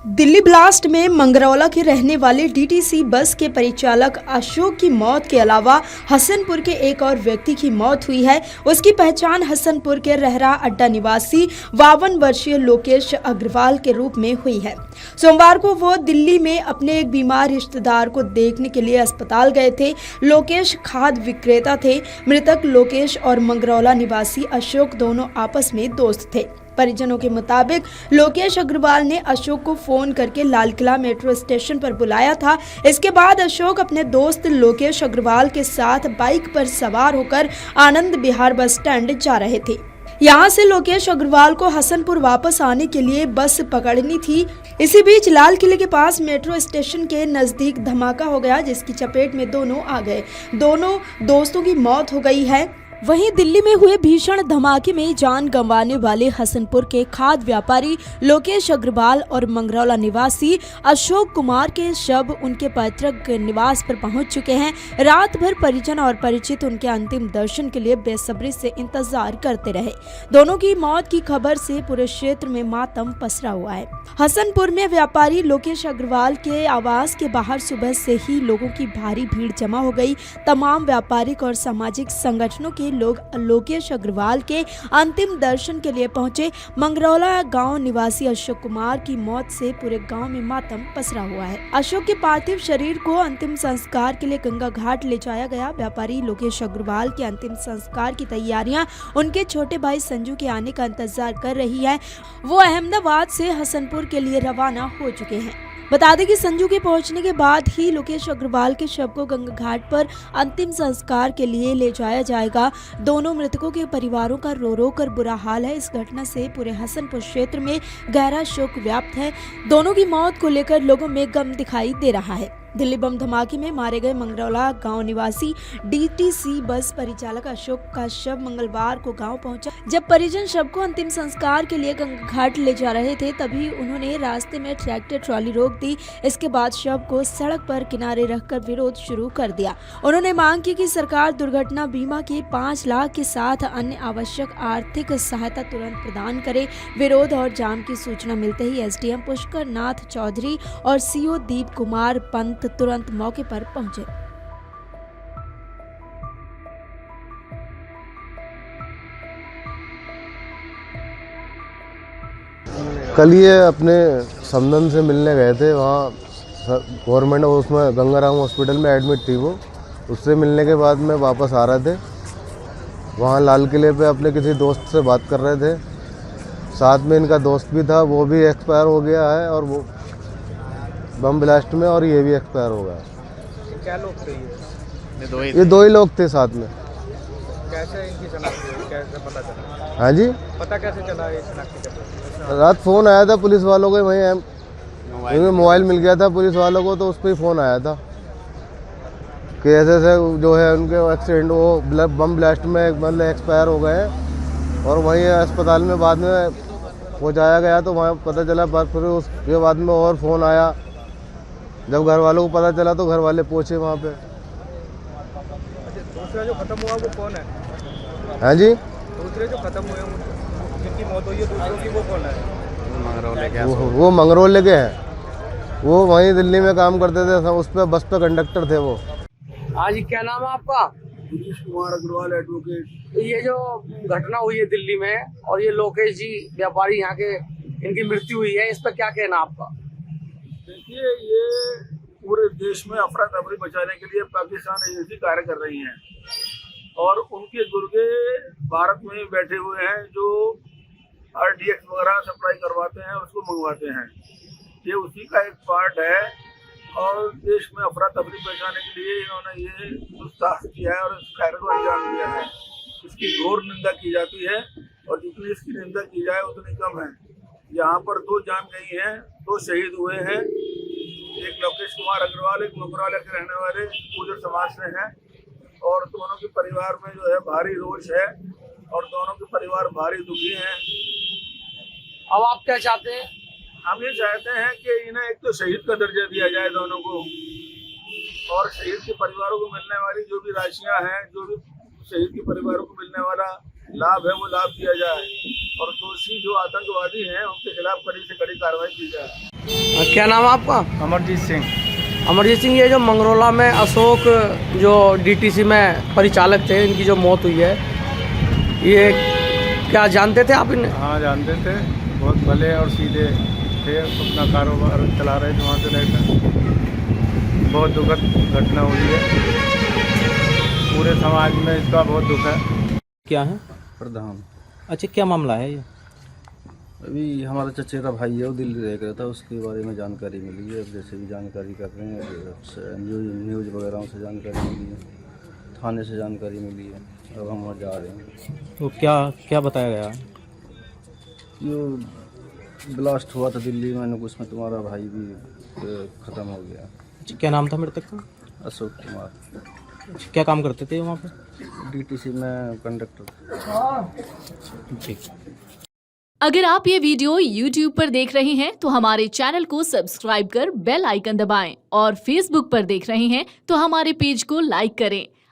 Delhi blast में मंगरौला के रहने वाले डीटीसी बस के परिचालक अशोक की मौत के अलावा हसनपुर के एक और व्यक्ति की मौत हुई है। उसकी पहचान हसनपुर के रहरा अड्डा निवासी 52 वर्षीय लोकेश अग्रवाल के रूप में हुई है। सोमवार को वो दिल्ली में अपने एक बीमार रिश्तेदार को देखने के लिए अस्पताल गए थे। लोकेश खाद विक्रेता थे। मृतक लोकेश और मंगरौला निवासी अशोक दोनों आपस में दोस्त थे। परिजनों के मुताबिक लोकेश अग्रवाल ने अशोक को फोन करके लाल किला मेट्रो स्टेशन पर बुलाया था। इसके बाद अशोक अपने दोस्त लोकेश अग्रवाल के साथ बाइक पर सवार होकर आनंद विहार बस स्टैंड जा रहे थे। यहाँ से लोकेश अग्रवाल को हसनपुर वापस आने के लिए बस पकड़नी थी। इसी बीच लाल किले के पास मेट्रो स्टेशन के नजदीक धमाका हो गया, जिसकी चपेट में दोनों आ गए। दोनों दोस्तों की मौत हो गई है। वहीं दिल्ली में हुए भीषण धमाके में जान गंवाने वाले हसनपुर के खाद व्यापारी लोकेश अग्रवाल और मंगरौला निवासी अशोक कुमार के शव उनके पैतृक निवास पर पहुंच चुके हैं। रात भर परिजन और परिचित उनके अंतिम दर्शन के लिए बेसब्री से इंतजार करते रहे। दोनों की मौत की खबर से पूरे क्षेत्र में मातम पसरा हुआ है। हसनपुर में व्यापारी लोकेश अग्रवाल के आवास के बाहर सुबह से ही लोगों की भारी भीड़ जमा हो गई। तमाम व्यापारिक और सामाजिक संगठनों के लोग लोकेश अग्रवाल के अंतिम दर्शन के लिए पहुंचे। मंगरौला गांव निवासी अशोक कुमार की मौत से पूरे गांव में मातम पसरा हुआ है। अशोक के पार्थिव शरीर को अंतिम संस्कार के लिए गंगा घाट ले जाया गया। व्यापारी लोकेश अग्रवाल के अंतिम संस्कार की तैयारियां उनके छोटे भाई संजू के आने का इंतजार कर रही है। वो अहमदाबाद से हसनपुर के लिए रवाना हो चुके हैं। बता दें कि संजू के पहुंचने के बाद ही लोकेश अग्रवाल के शव को गंगा घाट पर अंतिम संस्कार के लिए ले जाया जाएगा। दोनों मृतकों के परिवारों का रो रो कर बुरा हाल है। इस घटना से पूरे हसनपुर क्षेत्र में गहरा शोक व्याप्त है। दोनों की मौत को लेकर लोगों में गम दिखाई दे रहा है। दिल्ली बम धमाके में मारे गए मंगरौला गांव निवासी डीटीसी बस परिचालक अशोक का शव मंगलवार को गांव पहुंचा। जब परिजन शव को अंतिम संस्कार के लिए गंगा घाट ले जा रहे थे, तभी उन्होंने रास्ते में ट्रैक्टर ट्रॉली रोक दी। इसके बाद शव को सड़क पर किनारे रखकर विरोध शुरू कर दिया। उन्होंने मांग की कि सरकार दुर्घटना बीमा के 5 लाख के साथ अन्य आवश्यक आर्थिक सहायता तुरंत प्रदान करे। विरोध और जाम की सूचना मिलते ही एसडीएम पुष्कर नाथ चौधरी और सीओ दीप कुमार पंत तुरंत मौके पर पहुंचे। कल ये अपने समदन से मिलने गए थे। वहाँ गवर्नमेंट उसमें गंगाराम हॉस्पिटल में एडमिट थी वो। उससे मिलने के बाद में वापस आ रहे थे। वहाँ लाल किले पे अपने किसी दोस्त से बात कर रहे थे। साथ में इनका दोस्त भी था, वो भी एक्सपायर हो गया है और वो बम ब्लास्ट में, और ये भी एक्सपायर हो गया। क्या लोग थे ये दो ही लोग थे साथ में। कैसे इनकी शनाख्त हुई? कैसे पता चला? हाँ जी, पता कैसे चला ये शनाख्त कैसे? रात फ़ोन आया था पुलिस वालों को। वहीं मोबाइल मिल गया था पुलिस वालों को, तो उस पर ही फ़ोन आया था कि ऐसे ऐसे जो है उनके एक्सीडेंट, वो बम ब्लास्ट में मतलब एक्सपायर हो गए हैं। और वहीं अस्पताल में बाद में पहुँचाया गया, तो वहाँ पता चला। फिर उसके बाद में और फ़ोन आया। जब घर वालों को पता चला तो घर वाले पहुँचे वहाँ पे। अच्छा, दूसरा जो खत्म हुआ वो कौन है? हाँ जी, दूसरे जो खत्म हुए जिनकी मौत हुई है दूसरों की, वो कौन है? वो मंगरौले के हैं। वो वहीं दिल्ली में काम करते थे, उस पर बस पे कंडक्टर थे वो। हाँ जी, क्या नाम है आपका? नीतीश कुमार अग्रवाल, एडवोकेट। ये जो घटना हुई है दिल्ली में और ये लोकेश जी व्यापारी यहाँ के, इनकी मृत्यु हुई है, इस पर क्या कहना आपका? देखिए, ये पूरे देश में अफरा तफरी बचाने के लिए पाकिस्तान एजेंसी कार्य कर रही हैं और उनके गुर्गे भारत में बैठे हुए हैं जो RDX वगैरह सप्लाई करवाते हैं, उसको मंगवाते हैं। ये उसी का एक पार्ट है और देश में अफरा तफरी बचाने के लिए इन्होंने ये दुस्साहस किया है और इस कार्य को अंजाम दिया है। इसकी घोर निंदा की जाती है और जितनी इसकी निंदा की जाए उतनी कम है। यहाँ पर 2 जान गई हैं, 2 शहीद हुए हैं। एक लोकेश कुमार अग्रवाल, एक मंगरौला के रहने वाले गुर्जर समाज से हैं और दोनों के परिवार में जो है भारी रोष है और दोनों के परिवार भारी दुखी हैं। अब आप क्या चाहते हैं? हम ये चाहते हैं कि इन्हें एक तो शहीद का दर्जा दिया जाए दोनों को, और शहीद के परिवारों को मिलने वाली जो भी राशियां हैं, जो भी शहीद के परिवारों को मिलने वाला लाभ है वो लाभ दिया जाए और दोषी जो आतंकवादी हैं उनके खिलाफ कड़ी से कड़ी कार्रवाई की जाए। क्या नाम है आपका? अमरजीत सिंह। अमरजीत सिंह, ये जो मंगरौला में अशोक जो डीटीसी में परिचालक थे, इनकी जो मौत हुई है, ये क्या जानते थे आप इन्हें? हाँ जानते थे, बहुत भले और सीधे थे, अपना कारोबार चला रहे थे वहाँ से रहकर। बहुत दुखद घटना हुई है, पूरे समाज में इसका बहुत दुख है। क्या है? प्रधान। अच्छा, क्या मामला है ये? अभी हमारा चचेरा भाई है, वो दिल्ली रह गया था, उसके बारे में जानकारी मिली है। अब जैसे भी जानकारी कर रहे हैं, न्यूज़ वगैरह से जानकारी मिली है, थाने से जानकारी मिली है, अब हम वहाँ जा रहे हैं। तो क्या क्या बताया गया? ये ब्लास्ट हुआ था दिल्ली में, उसमें तुम्हारा भाई भी ख़त्म हो गया। अच्छा, क्या नाम था मृतक का? अशोक कुमार। अच्छा, क्या काम करते थे वहाँ पे? डीटीसी में कंडक्टर। ठीक। अगर आप ये वीडियो YouTube पर देख रहे हैं तो हमारे चैनल को सब्सक्राइब कर बेल आइकन दबाएं और Facebook पर देख रहे हैं तो हमारे पेज को लाइक करें।